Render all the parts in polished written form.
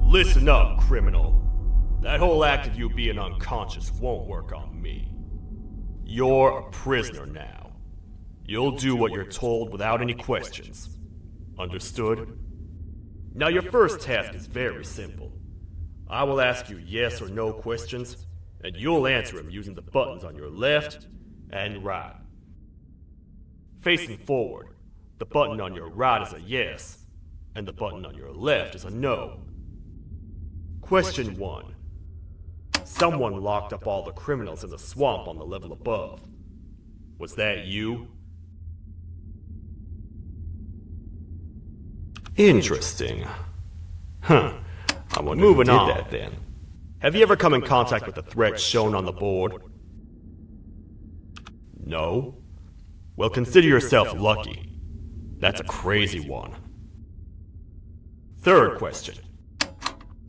Listen up, criminal. That whole act of you being unconscious won't work on me. You're a prisoner now. You'll do what you're told without any questions. Understood? Now your first task is very simple. I will ask you yes or no questions, and you'll answer them using the buttons on your left and right. Facing forward, the button on your right is a yes, and the button on your left is a no. Question 1. Someone locked up all the criminals in the swamp on the level above. Was that you? Interesting. Huh. I wonder who did that then. Have you ever come in contact with the threat shown on the board? No? Well, consider yourself lucky. That's a crazy one. Third question.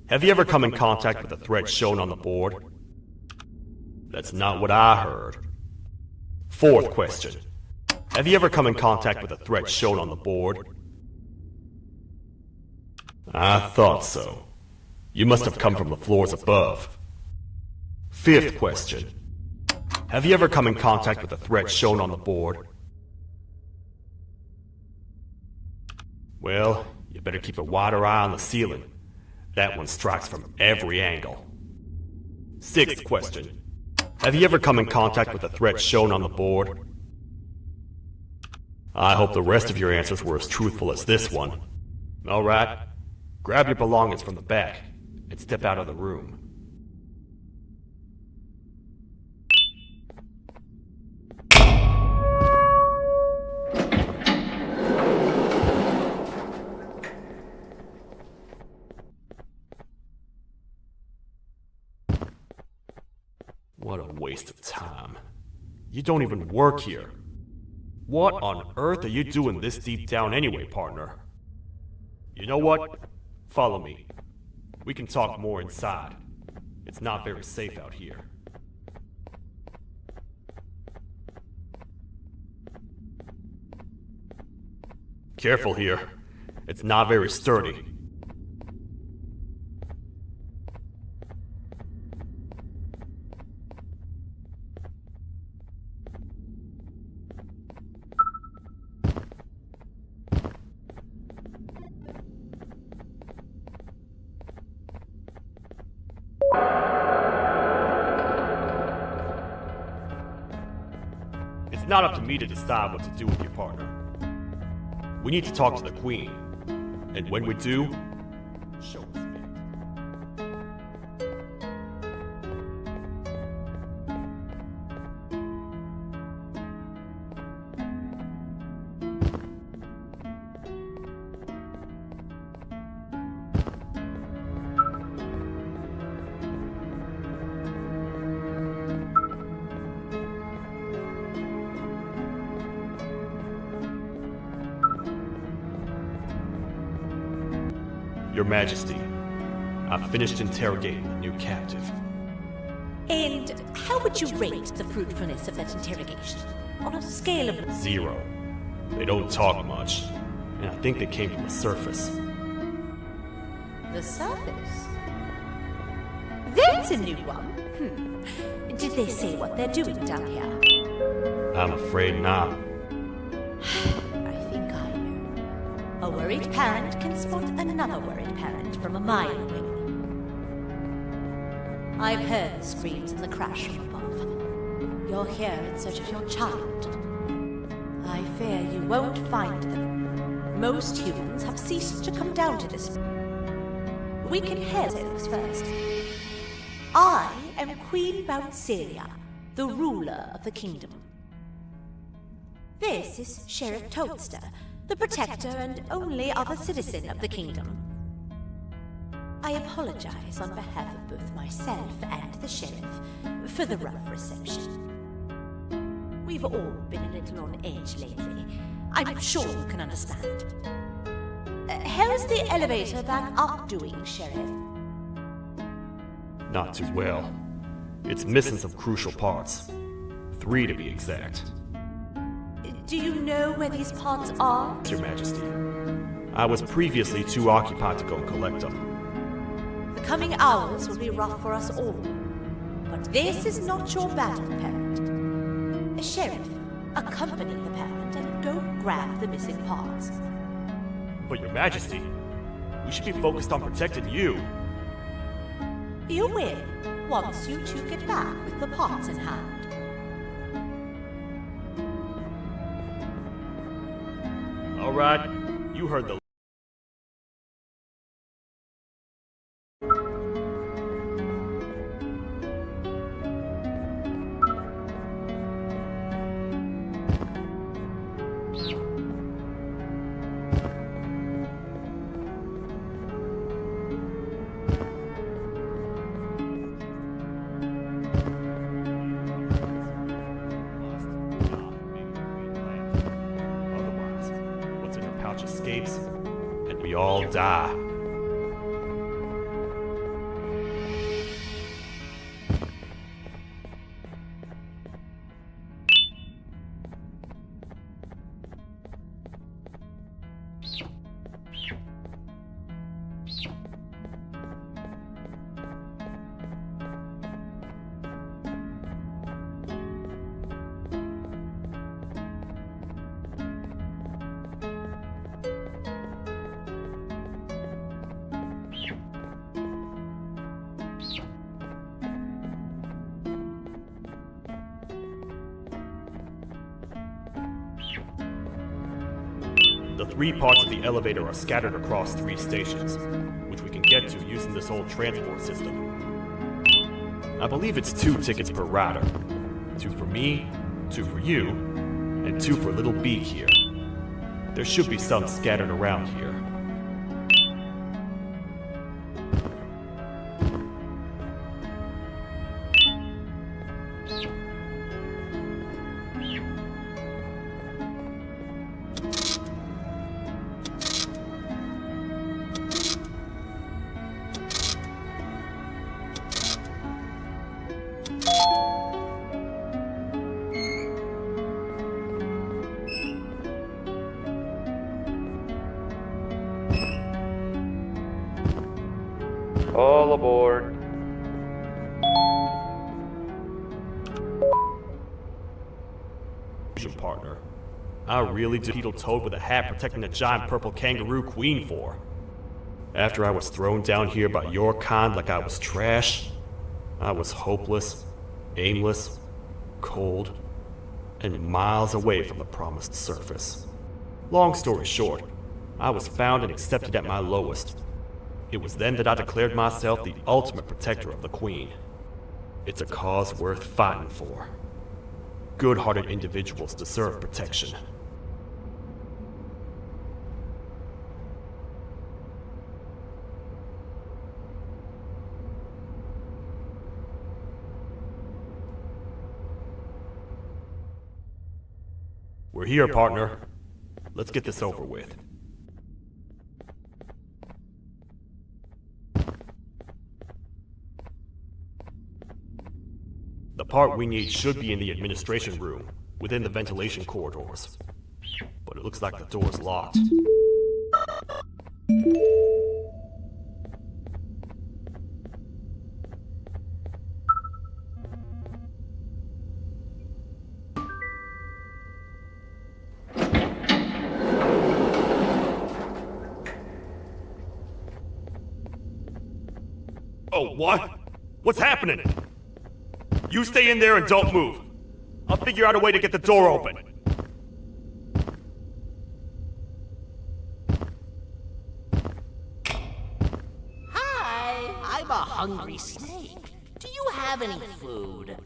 Have you ever come in contact with the threat shown on the board? That's not what I heard. Fourth question. Have you ever come in contact with the threat shown on the board? I thought so. You must have come from the floors above. Fifth question. Have you ever come in contact with the threat shown on the board? Well, you better keep a wider eye on the ceiling. That one strikes from every angle. Sixth question. Have you ever come in contact with the threat shown on the board? I hope the rest of your answers were as truthful as this one. Alright, grab your belongings from the back and step out of the room. What a waste of time. You don't even work here. What on earth are you doing this deep down anyway, partner? You know what? Follow me. We can talk more inside. It's not very safe out here. Careful here. It's not very sturdy. It's not up to me to decide what to do with your partner. We need to talk to the Queen. And when we do, show respect. Your Majesty, I've finished interrogating the new captive. And how would you rate the fruitfulness of that interrogation? On a scale of 0. They don't talk much, and I think they came from the surface. the surface? That's a new one. Did they say what they're doing down here? I'm afraid not. I think I know. A worried parent can spot another worried parent from a mile away. I've heard the screams and the crash from above. You're here in search of your child. I I fear you won't find them. Most humans have ceased to come down to this. We can hail things first. I am Queen Bouncelia, the ruler of the kingdom. This is Sheriff Toadster, the protector and only other citizen of the kingdom. I apologize on behalf of both myself and the sheriff for the rough reception. We've all been a little on edge lately. I'm sure you can understand. How's the elevator back up doing, Sheriff? Not too well. It's missing some crucial parts. 3 to be exact. Do you know where these parts are? Your Majesty, I was previously too occupied to go collect them. The coming hours will be rough for us all. But this is not your battle, Parent. Sheriff, accompany the Parent and go grab the missing parts. But Your Majesty, we should be focused on protecting you. You will, once you two get back with the parts in hand. All right, you heard the... escapes, and we all die. The 3 parts of the elevator are scattered across 3 stations, which we can get to using this old transport system. I believe it's 2 tickets per rider. 2 for me, 2 for you, and 2 for Little Beak here. There should be some scattered around here. All aboard. Partner, I really did Beetle Toad with a hat protecting a giant purple kangaroo queen for. After I was thrown down here by your kind like I was trash, I was hopeless, aimless, cold, and miles away from the promised surface. Long story short, I was found and accepted at my lowest. It was then that I declared myself the ultimate protector of the Queen. It's a cause worth fighting for. Good-hearted individuals deserve protection. We're here, partner. Let's get this over with. The part we need should be in the administration room, within the ventilation corridors. But it looks like the door's locked. Oh, what? What's happening? You stay in there and don't move. I'll figure out a way to get the door open. hungry snake. Do you have any food?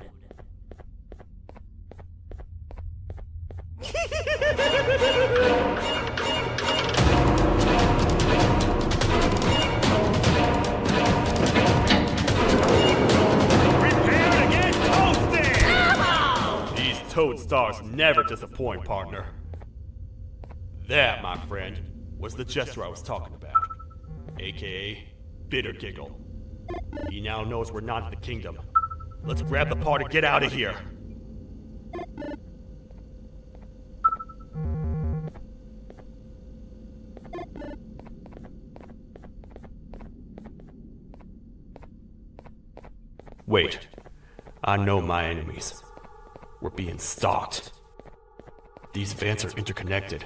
Prepare to get toasted! These toad stars never disappoint, partner. That, my friend, was the jester I was talking about, aka Bitter Giggle. He now knows we're not in the kingdom. Let's grab the part and get out of here. Wait, I know my enemies. We're being stalked. These vents are interconnected.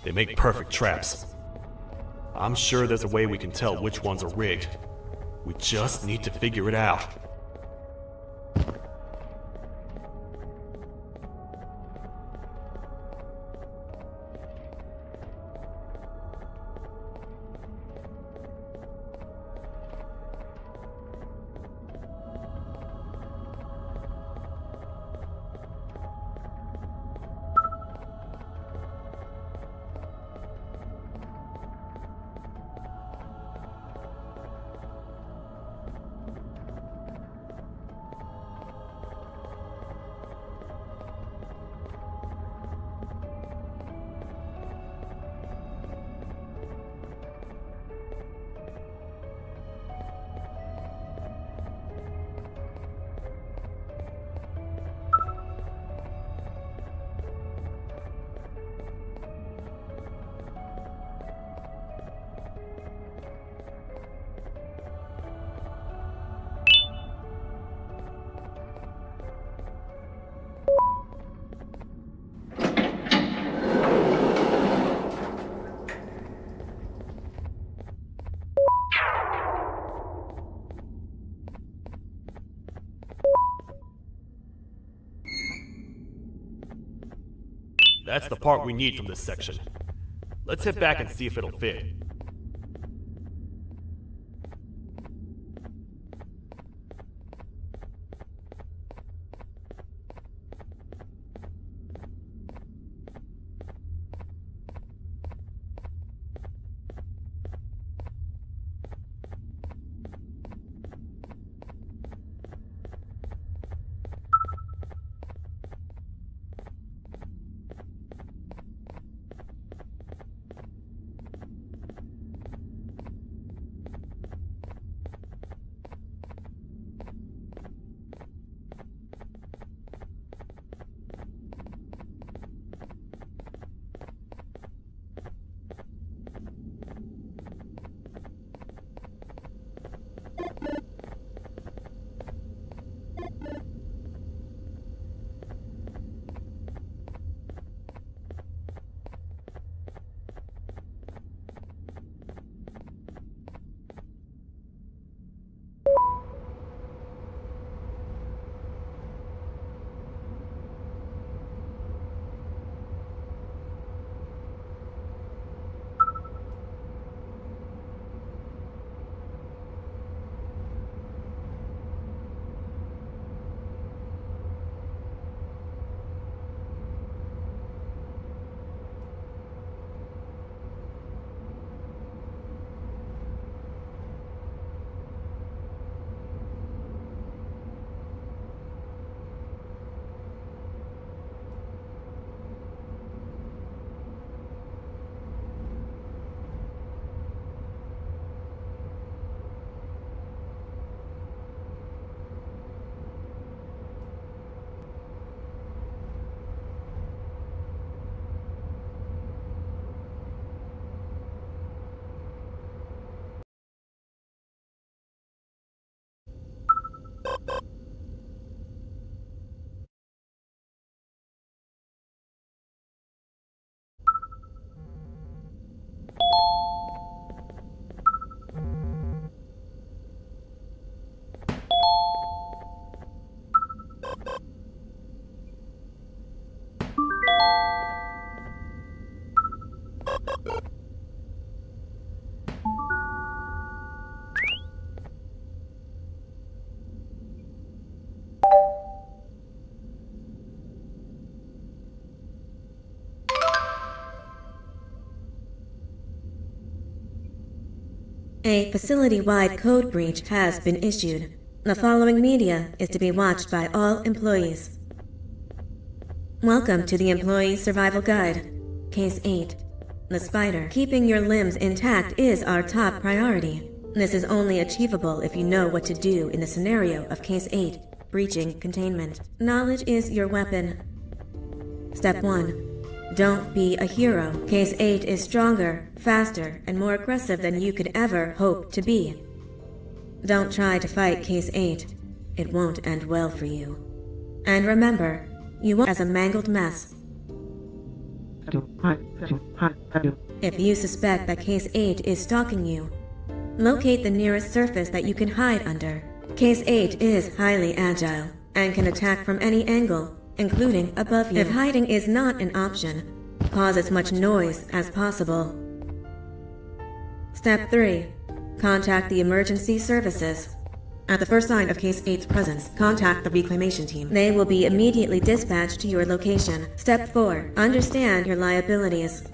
They make perfect traps. I'm sure there's a way we can tell which ones are rigged. We just need to figure it out. That's the part we need from this section. Let's hit back and see if it'll fit. A facility-wide code breach has been issued. The following media is to be watched by all employees. Welcome to the Employee Survival Guide. Case 8. The spider. Keeping your limbs intact is our top priority. This is only achievable if you know what to do in the scenario of Case 8, breaching containment. Knowledge is your weapon. Step 1. Don't be a hero. Case 8 is stronger, faster, and more aggressive than you could ever hope to be. Don't try to fight Case 8. It won't end well for you. And remember, you won't as a mangled mess. If you suspect that Case 8 is stalking you, locate the nearest surface that you can hide under. Case 8 is highly agile and can attack from any angle, including above you. If hiding is not an option, cause as much noise as possible. Step 3. Contact the emergency services. At the first sign of Case 8's presence, contact the reclamation team. They will be immediately dispatched to your location. Step 4. Understand your liabilities.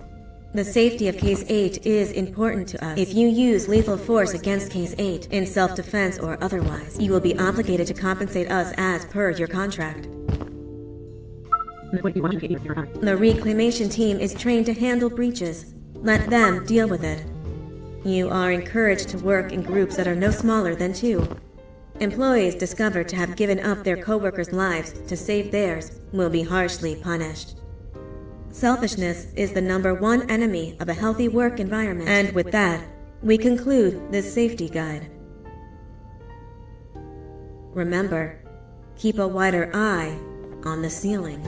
The safety of Case 8 is important to us. If you use lethal force against Case 8, in self-defense or otherwise, you will be obligated to compensate us as per your contract. The reclamation team is trained to handle breaches. Let them deal with it. You are encouraged to work in groups that are no smaller than 2. Employees discovered to have given up their co-workers' lives to save theirs will be harshly punished. Selfishness is the #1 enemy of a healthy work environment. And with that, we conclude this safety guide. Remember, keep a wider eye on the ceiling.